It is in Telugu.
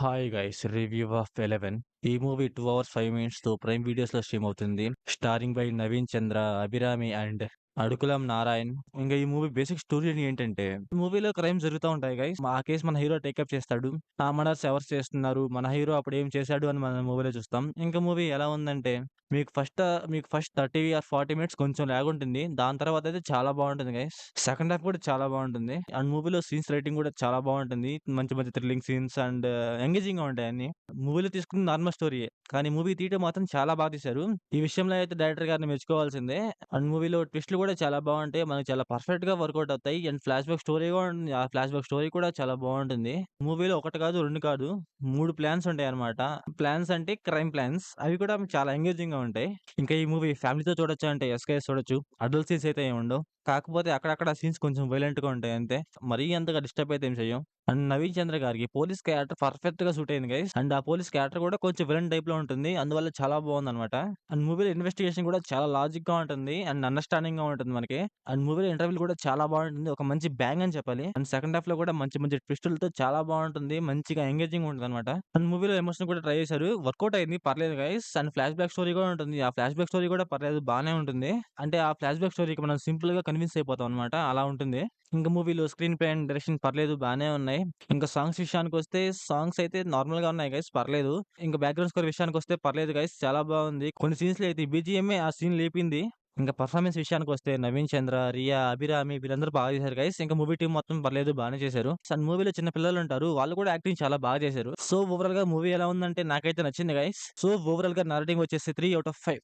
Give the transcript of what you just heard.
హాయ్ గైస్ రివ్యూ ఆఫ్ 11 ఈ మూవీ 2 అవర్స్ 5 మినిట్స్ తో ప్రైమ్ వీడియోస్ లో స్ట్రీమ్ అవుతుంది. Starring by Naveen Chandra, Abhirami and Aadukalam Narayan. ఇంకా ఈ మూవీ బేసిక్ స్టోరీ ఏంటంటే మూవీలో క్రైమ్ జరుగుతూ ఉంటాయి గైస్. ఆ కేసు మన హీరో టేకప్ చేస్తాడు. ఆ మర్డర్స్ ఎవరు చేస్తున్నారు, మన హీరో అప్పుడు ఏం చేశాడు అని మన మూవీలో చూస్తాం. ఇంకా మూవీ ఎలా ఉందంటే మీకు ఫస్ట్ 30 ఆర్ 40 మినిట్స్ కొంచెం లాగ్ ఉంటుంది. దాని తర్వాత అయితే చాలా బాగుంటుంది గైస్. సెకండ్ హాఫ్ కూడా చాలా బాగుంటుంది. అండ్ మూవీలో సీన్స్ రైటింగ్ కూడా చాలా బాగుంటుంది. మంచి మంచి థ్రిల్లింగ్ సీన్స్ అండ్ ఎంగేజింగ్ గా ఉంటాయి అన్ని. మూవీలో తీసుకున్న నార్మల్ స్టోరీయే, కానీ మూవీ తీయటం మాత్రం చాలా బాగా తీశారు. ఈ విషయంలో అయితే డైరెక్టర్ గారిని మెచ్చుకోవాల్సిందే. అండ్ మూవీలో ట్విస్ట్లు కూడా చాలా బాగుంటాయి. మనకి చాలా పర్ఫెక్ట్ గా వర్కౌట్ అవుతాయి. అండ్ ఫ్లాష్ బ్యాక్ స్టోరీ కూడా ఉంటుంది. ఆ ఫ్లాష్ బ్యాక్ స్టోరీ కూడా చాలా బాగుంటుంది. మూవీలో ఒకటి కాదు, రెండు కాదు, 3 ప్లాన్స్ ఉంటాయి అన్నమాట. ప్లాన్స్ అంటే క్రైమ్ ప్లాన్స్. అవి కూడా చాలా ఎంగేజింగ్ గా ఉంటాయి. ఇంకా ఈ మూవీ ఫ్యామిలీతో చూడొచ్చు అంటే ఎస్కేఎస్ చూడొచ్చు. అడల్ట్ సీన్స్ అయితే ఏమి ఉండవు. కాకపోతే అక్కడక్కడ సీన్స్ కొంచెం వైలెంట్ గా ఉంటాయి అంతే. మరీ అంతగా డిస్టర్బ్ అయితే ఏం చెయ్యం. అండ్ నవీన్ చంద్ర గారికి పోలీస్ క్యారెక్టర్ పర్ఫెక్ట్ గా సూట్ అయింది గైస్. అండ్ ఆ పోలీస్ క్యారెక్టర్ కూడా కొంచెం విలన్ టైప్ లో ఉంటుంది. అందువల్ల చాలా బాగుందన్నమాట. అండ్ మూవీలో ఇన్వెస్టిగేషన్ కూడా చాలా లాజిక్ గా ఉంటుంది అండ్ అండర్స్టాండింగ్ గా ఉంటుంది మనకి. అండ్ మూవీలో ఇంటర్వ్యూ కూడా చాలా బాగుంటుంది. ఒక మంచి బ్యాంగ్ అని చెప్పాలి. అండ్ సెకండ్ హాఫ్ లో కూడా మంచి మంచి ట్విస్టులతో చాలా బాగుంటుంది. మంచిగా ఎంగేజింగ్ ఉంటుంది అనమాట. అండ్ మూవీలో ఎమోషన్ కూడా ట్రై చేశారు. వర్కౌట్ అయింది, పర్లేదు guys. And flash back story కూడా ఉంటుంది. ఆ ఫ్లాష్ బ్యాక్ స్టోరీ కూడా పర్లేదు, బానే ఉంటుంది. అంటే ఆ ఫ్లాష్ బ్యాక్ స్టోరీకి మనం సింపుల్ గా కన్విన్స్ అయిపోతాం అనమాట. అలా ఉంటుంది. ఇంకా మూవీలో స్క్రీన్ ప్లే అండ్ డైరెక్షన్ పర్లేదు, బానే ఉన్నాయి. ఇంకా సాంగ్స్ విషయానికొస్తే సాంగ్స్ అయితే నార్మల్ గా ఉన్నాయి గైస్, పర్లేదు. ఇంకా బ్యాక్‌గ్రౌండ్ స్కోర్ విషయానికొస్తే పర్లేదు గైస్, చాలా బాగుంది. కొన్ని సీన్స్‌లో అయితే ఈ బీజీఎంఏ ఆ సీన్ లేపింది. ఇంకా పర్ఫార్మెన్స్ విషయానికొస్తే నవీన్ చంద్ర, రియా, అభిరామి వీళ్ళందరూ బాగా చేశారు గైస్. ఇంకా మూవీ టీమ్ మొత్తం పర్లేదు, బానే చేశారు. అండ్ మూవీలో చిన్న పిల్లలుంటారు. వాళ్ళు కూడా యాక్టింగ్ చాలా బాగా చేశారు. సో ఓవరాల్ గా మూవీ ఎలా ఉందంటే నాకైతే నచ్చింది గైస్. సో ఓవరాల్ గా నా రేటింగ్ వచ్చేసి 3/5.